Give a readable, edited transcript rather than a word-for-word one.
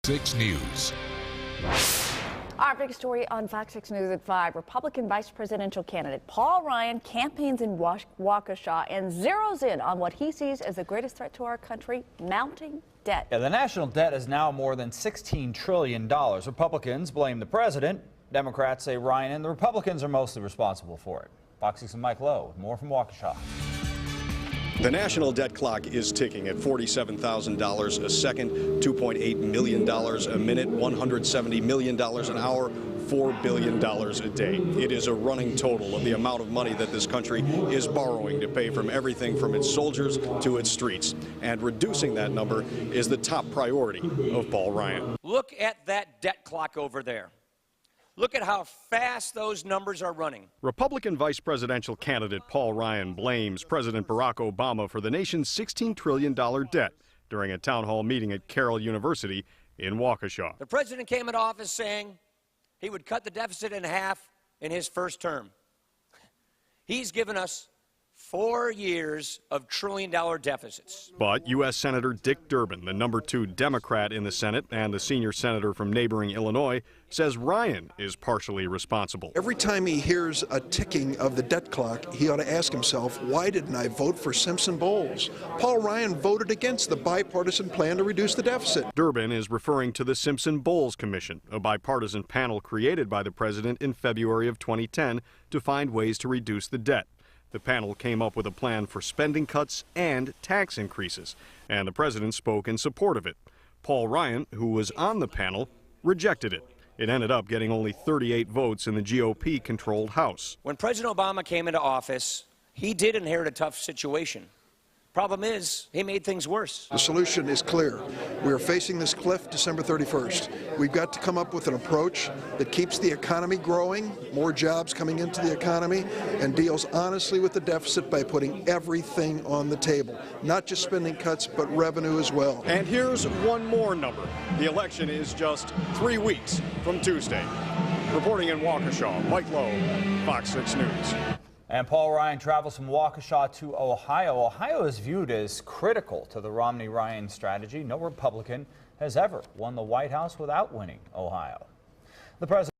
6 News. Our big story on Fox 6 News at 5. Republican vice presidential candidate Paul Ryan campaigns in Waukesha and zeroes in on what he sees as the greatest threat to our country, mounting debt. Yeah, the national debt is now more than $16 trillion. Republicans blame the president. Democrats say Ryan and the Republicans are mostly responsible for it. Fox 6's Mike Lowe with more from Waukesha. The national debt clock is ticking at $47,000 a second, $2.8 million a minute, $170 million an hour, $4 billion a day. It is a running total of the amount of money that this country is borrowing to pay from everything from its soldiers to its streets. And reducing that number is the top priority of Paul Ryan. Look at that debt clock over there. Look at how fast those numbers are running. Republican vice presidential candidate Paul Ryan blames President Barack Obama for the nation's $16 trillion debt during a town hall meeting at Carroll University in Waukesha. The president came into office saying he would cut the deficit in half in his first term. He's given us 4 years of trillion-dollar deficits. But U.S. Senator Dick Durbin, the number 2 Democrat in the Senate and the senior senator from neighboring Illinois, says Ryan is partially responsible. Every time he hears a ticking of the debt clock, he ought to ask himself, why didn't I vote for Simpson Bowles? Paul Ryan voted against the bipartisan plan to reduce the deficit. Durbin is referring to the Simpson Bowles Commission, a bipartisan panel created by the president in February of 2010 to find ways to reduce the debt. The panel came up with a plan for spending cuts and tax increases, and the president spoke in support of it. Paul Ryan, who was on the panel, rejected it. It ended up getting only 38 votes in the GOP-controlled House. When President Obama came into office, he did inherit a tough situation. Problem is, he made things worse. The solution is clear. We are facing this cliff December 31st. We've got to come up with an approach that keeps the economy growing, more jobs coming into the economy, and deals honestly with the deficit by putting everything on the table. Not just spending cuts, but revenue as well. And here's one more number. The election is just 3 weeks from Tuesday. Reporting in Waukesha, Mike Lowe, Fox 6 News. And Paul Ryan travels from Waukesha to Ohio. Ohio is viewed as critical to the Romney-Ryan strategy. No Republican has ever won the White House without winning Ohio. The president